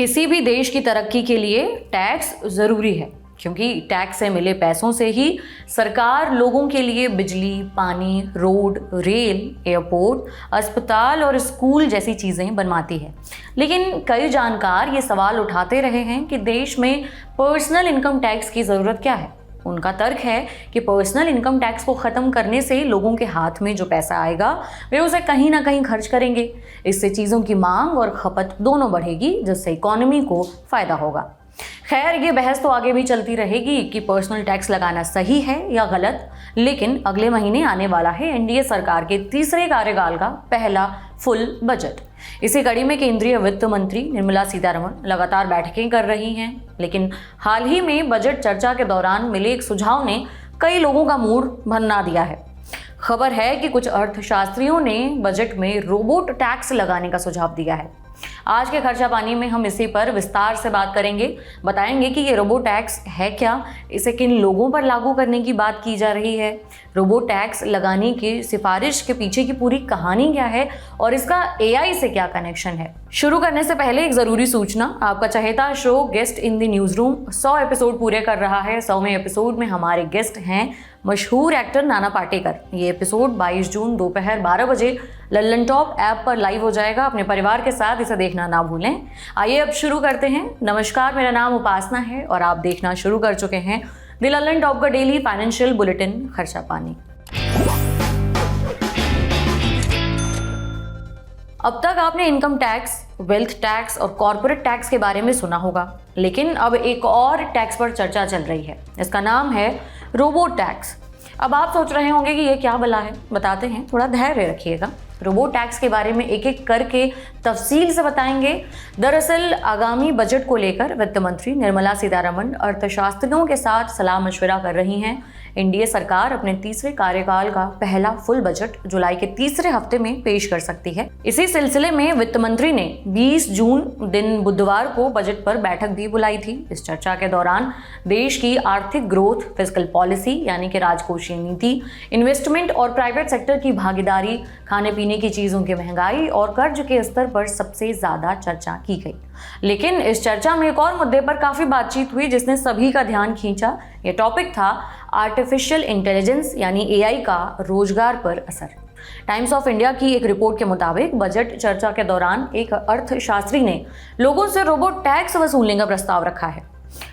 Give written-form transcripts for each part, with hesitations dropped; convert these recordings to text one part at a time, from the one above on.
किसी भी देश की तरक्की के लिए टैक्स ज़रूरी है, क्योंकि टैक्स से मिले पैसों से ही सरकार लोगों के लिए बिजली, पानी, रोड, रेल, एयरपोर्ट, अस्पताल और स्कूल जैसी चीज़ें बनवाती है। लेकिन कई जानकार ये सवाल उठाते रहे हैं कि देश में पर्सनल इनकम टैक्स की ज़रूरत क्या है। उनका तर्क है कि पर्सनल इनकम टैक्स को ख़त्म करने से लोगों के हाथ में जो पैसा आएगा वे उसे कहीं ना कहीं खर्च करेंगे। इससे चीज़ों की मांग और खपत दोनों बढ़ेगी, जिससे इकोनॉमी को फ़ायदा होगा। खैर, ये बहस तो आगे भी चलती रहेगी कि पर्सनल टैक्स लगाना सही है या गलत, लेकिन अगले महीने आने वाला है एनडीए सरकार के तीसरे कार्यकाल का पहला फुल बजट। इसी कड़ी में केंद्रीय वित्त मंत्री निर्मला सीतारमण लगातार बैठकें कर रही हैं, लेकिन हाल ही में बजट चर्चा के दौरान मिले एक सुझाव ने कई लोगों का मूड बना दिया है। खबर है कि कुछ अर्थशास्त्रियों ने बजट में रोबोट टैक्स लगाने का सुझाव दिया है। आज के खर्चा पानी में हम इसी पर विस्तार से बात करेंगे, बताएंगे कि ये रोबो टैक्स है क्या, इसे किन लोगों पर लागू करने की बात की जा रही है, रोबो टैक्स लगाने की सिफारिश के पीछे की पूरी कहानी क्या है और इसका एआई से क्या कनेक्शन है। शुरू करने से पहले एक जरूरी सूचना, आपका चहेता show guest in the news room 100 episode पूरे कर रहा है। 100वें एपिसोड में हमारे गेस्ट हैं मशहूर एक्टर नाना पाटेकर। ये एपिसोड 22 जून दोपहर 12 बजे लल्लन टॉप ऐप पर लाइव हो जाएगा। अपने परिवार के साथ इसे देखना ना भूलें। आइए अब शुरू करते हैं। नमस्कार, मेरा नाम उपासना है और आप देखना शुरू कर चुके हैं द लल्लन टॉप का डेली फाइनेंशियल बुलेटिन खर्चा पानी। अब तक आपने इनकम टैक्स, वेल्थ टैक्स और कॉर्पोरेट टैक्स के बारे में सुना होगा, लेकिन अब एक और टैक्स पर चर्चा चल रही है। इसका नाम है रोबोट टैक्स। अब आप सोच रहे होंगे कि ये क्या भला है, बताते हैं, थोड़ा धैर्य रखिएगा। रोबोट टैक्स के बारे में एक एक करके तफसील से बताएंगे। दरअसल आगामी बजट को लेकर वित्त मंत्री निर्मला सीतारमण अर्थशास्त्रियों के साथ सलाह मशविरा कर रही हैं। एनडीए सरकार अपने तीसरे कार्यकाल का पहला फुल बजट जुलाई के तीसरे हफ्ते में पेश कर सकती है। इसी सिलसिले में वित्त मंत्री ने 20 जून दिन बुधवार को बजट पर बैठक भी बुलाई थी। इस चर्चा के दौरान देश की आर्थिक ग्रोथ, फिस्कल पॉलिसी यानी कि राजकोषीय नीति, इन्वेस्टमेंट और प्राइवेट सेक्टर की भागीदारी, खाने पीने की चीजों की महंगाई और कर्ज के स्तर पर सबसे ज्यादा चर्चा की गई। लेकिन इस चर्चा में एक और मुद्दे पर काफी बातचीत हुई जिसने सभी का ध्यान खींचा। ये टॉपिक था आर्टिफिशियल इंटेलिजेंस यानी एआई का रोजगार पर असर। टाइम्स ऑफ इंडिया की एक रिपोर्ट के मुताबिक बजट चर्चा के दौरान एक अर्थशास्त्री ने लोगों से रोबोट टैक्स वसूलने का प्रस्ताव रखा है।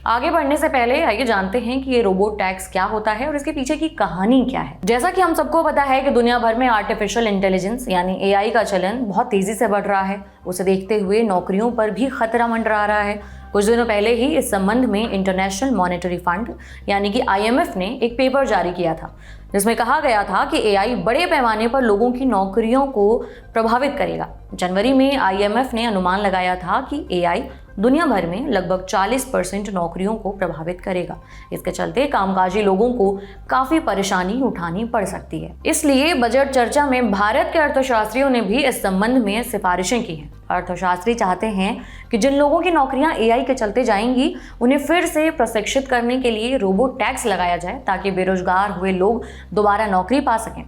आगे बढ़ने से पहले आइए जानते हैं कि ये रोबोट टैक्स क्या होता है और इसके पीछे की कहानी क्या है। जैसा कि हम सबको पता है कि दुनिया भर में आर्टिफिशियल इंटेलिजेंस यानी एआई का चलन बहुत तेजी से बढ़ रहा है। उसे देखते हुए नौकरियों पर भी खतरा मंडरा रहा है। कुछ दिनों पहले ही इस संबंध में इंटरनेशनल मॉनेटरी फंड यानी कि आईएमएफ ने एक पेपर जारी किया था, जिसमें कहा गया था कि एआई बड़े पैमाने पर लोगों की नौकरियों को प्रभावित करेगा। जनवरी में आईएमएफ ने अनुमान लगाया था कि एआई दुनिया भर में लगभग 40% नौकरियों को प्रभावित करेगा। इसके चलते कामकाजी लोगों को काफी परेशानी उठानी पड़ सकती है। इसलिए बजट चर्चा में भारत के अर्थशास्त्रियों ने भी इस संबंध में सिफारिशें की हैं। अर्थशास्त्री चाहते हैं कि जिन लोगों की नौकरियां एआई के चलते जाएंगी, उन्हें फिर से प्रशिक्षित करने के लिए रोबोट टैक्स लगाया जाए, ताकि बेरोजगार हुए लोग दोबारा नौकरी पा सकें।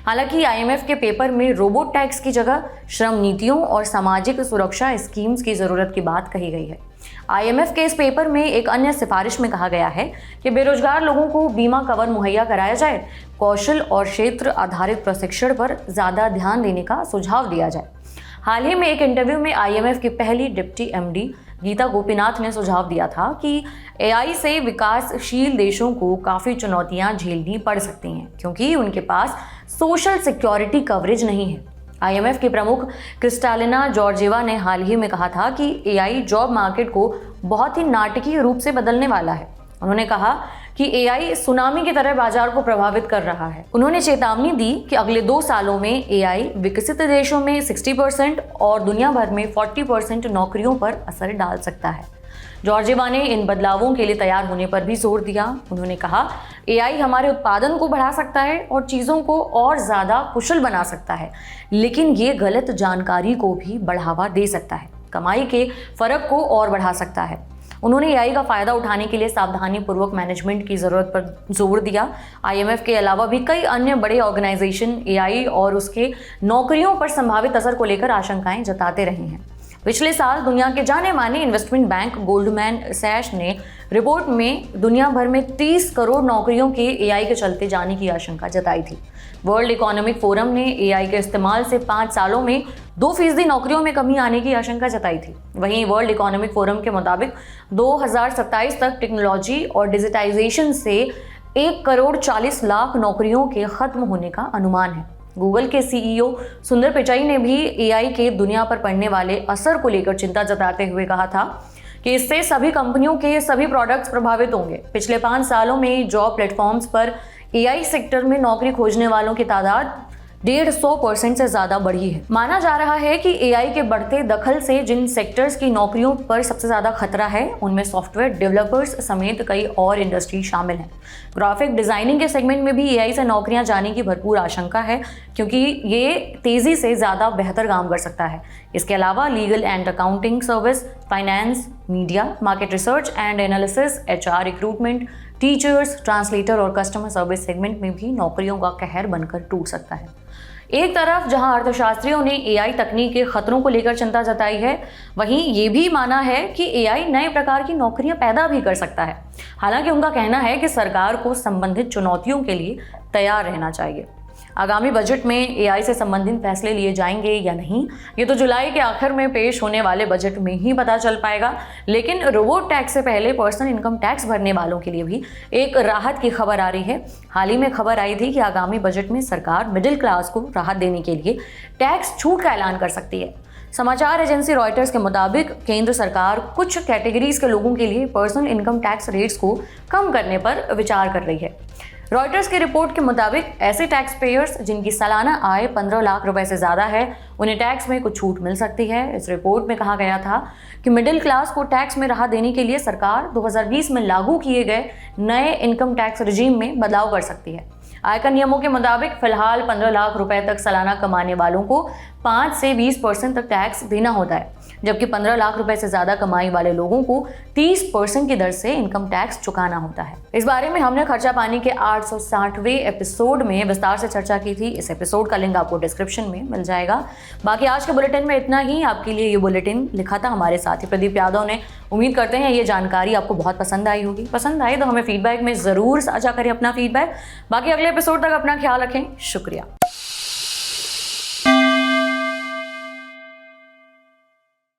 हालांकि आईएमएफ के पेपर में रोबोट टैक्स की जगह श्रम नीतियों और सामाजिक सुरक्षा स्कीम्स की जरूरत की बात कही गई है। आईएमएफ के इस पेपर में एक अन्य सिफारिश में कहा गया है कि बेरोजगार लोगों को बीमा कवर मुहैया कराया जाए, कौशल और क्षेत्र आधारित प्रशिक्षण पर ज्यादा ध्यान देने का सुझाव दिया जाए। हाल ही में एक इंटरव्यू में आईएमएफ की पहली डिप्टी एमडी गीता गोपीनाथ ने सुझाव दिया था कि एआई से विकासशील देशों को काफ़ी चुनौतियां झेलनी पड़ सकती हैं, क्योंकि उनके पास सोशल सिक्योरिटी कवरेज नहीं है। आईएमएफ के प्रमुख क्रिस्टालिना जॉर्जेवा ने हाल ही में कहा था कि एआई जॉब मार्केट को बहुत ही नाटकीय रूप से बदलने वाला है। उन्होंने कहा कि एआई सुनामी की तरह बाजार को प्रभावित कर रहा है। उन्होंने चेतावनी दी कि अगले 2 सालों में एआई विकसित देशों में 60% और दुनिया भर में 40% नौकरियों पर असर डाल सकता है। जॉर्जेवा ने इन बदलावों के लिए तैयार होने पर भी जोर दिया। उन्होंने कहा, एआई हमारे उत्पादन को बढ़ा सकता है और चीज़ों को और ज़्यादा कुशल बना सकता है, लेकिन ये गलत जानकारी को भी बढ़ावा दे सकता है, कमाई के फर्क को और बढ़ा सकता है। उन्होंने एआई का फायदा उठाने के लिए सावधानी पूर्वक मैनेजमेंट की जरूरत पर जोर दिया। आईएमएफ के अलावा भी कई अन्य बड़े ऑर्गेनाइजेशन एआई और उसके नौकरियों पर संभावित असर को लेकर आशंकाएं जताते रहे हैं। पिछले साल दुनिया के जाने माने इन्वेस्टमेंट बैंक गोल्डमैन सैश ने रिपोर्ट में दुनिया भर में 30 करोड़ नौकरियों के एआई के चलते जाने की आशंका जताई थी। वर्ल्ड इकोनॉमिक फोरम ने एआई के इस्तेमाल से 5 सालों में 2% नौकरियों में कमी आने की आशंका जताई थी। वहीं वर्ल्ड इकोनॉमिक फोरम के मुताबिक 2027 तक टेक्नोलॉजी और डिजिटाइजेशन से 1 करोड़ 40 लाख नौकरियों के खत्म होने का अनुमान है। गूगल के सीईओ सुंदर पिचाई ने भी एआई के दुनिया पर पड़ने वाले असर को लेकर चिंता जताते हुए कहा था कि इससे सभी कंपनियों के सभी प्रोडक्ट्स प्रभावित होंगे। पिछले 5 सालों में जॉब प्लेटफॉर्म्स पर एआई सेक्टर में नौकरी खोजने वालों की तादाद 150% से ज्यादा बढ़ी है। माना जा रहा है कि एआई के बढ़ते दखल से जिन सेक्टर्स की नौकरियों पर सबसे ज्यादा खतरा है उनमें सॉफ्टवेयर डेवलपर्स समेत कई और इंडस्ट्री शामिल हैं। ग्राफिक डिजाइनिंग के सेगमेंट में भी एआई से नौकरियां जाने की भरपूर आशंका है, क्योंकि ये तेजी से ज्यादा बेहतर काम कर सकता है। इसके अलावा legal and accounting service, finance, media, market research and analysis, HR, recruitment, teachers, translator और कस्टमर सर्विस सेगमेंट में भी नौकरियों का कहर बनकर टूट सकता है। एक तरफ जहां अर्थशास्त्रियों ने एआई तकनीक के खतरों को लेकर चिंता जताई है, वहीं ये भी माना है कि एआई नए प्रकार की नौकरियां पैदा भी कर सकता है। हालांकि उनका कहना है कि सरकार को संबंधित चुनौतियों के लिए तैयार रहना चाहिए। आगामी बजट में एआई से संबंधित फैसले लिए जाएंगे या नहीं, ये तो जुलाई के आखिर में पेश होने वाले बजट में ही पता चल पाएगा। लेकिन रोबोट टैक्स से पहले पर्सनल इनकम टैक्स भरने वालों के लिए भी एक राहत की खबर आ रही है। हाल ही में खबर आई थी कि आगामी बजट में सरकार मिडिल क्लास को राहत देने के लिए टैक्स छूट का ऐलान कर सकती है। समाचार एजेंसी रॉयटर्स के मुताबिक केंद्र सरकार कुछ कैटेगरीज के लोगों के लिए पर्सनल इनकम टैक्स रेट्स को कम करने पर विचार कर रही है। रॉयटर्स की रिपोर्ट के मुताबिक ऐसे टैक्स पेयर्स जिनकी सालाना आय 15 लाख रुपए से ज़्यादा है, उन्हें टैक्स में कुछ छूट मिल सकती है। इस रिपोर्ट में कहा गया था कि मिडिल क्लास को टैक्स में राहत देने के लिए सरकार 2020 में लागू किए गए नए इनकम टैक्स रिजीम में बदलाव कर सकती है। आयकर नियमों के मुताबिक फिलहाल 15 लाख रुपए तक सालाना कमाने वालों को 5 से 20% तक टैक्स देना होता है, जबकि 15 लाख रुपए से ज्यादा कमाई वाले लोगों को 30% की दर से इनकम टैक्स चुकाना होता है। इस बारे में हमने खर्चा पानी के 860वें एपिसोड में विस्तार से चर्चा की थी। इस एपिसोड का लिंक आपको डिस्क्रिप्शन में मिल जाएगा। बाकी आज के बुलेटिन में इतना ही। आपके लिए ये बुलेटिन लिखा था हमारे साथी प्रदीप यादव ने। उम्मीद करते हैं ये जानकारी आपको बहुत पसंद आई होगी। पसंद आई तो हमें फीडबैक में जरूर साझा करें अपना फीडबैक। बाकी अगले एपिसोड तक अपना ख्याल रखें। शुक्रिया।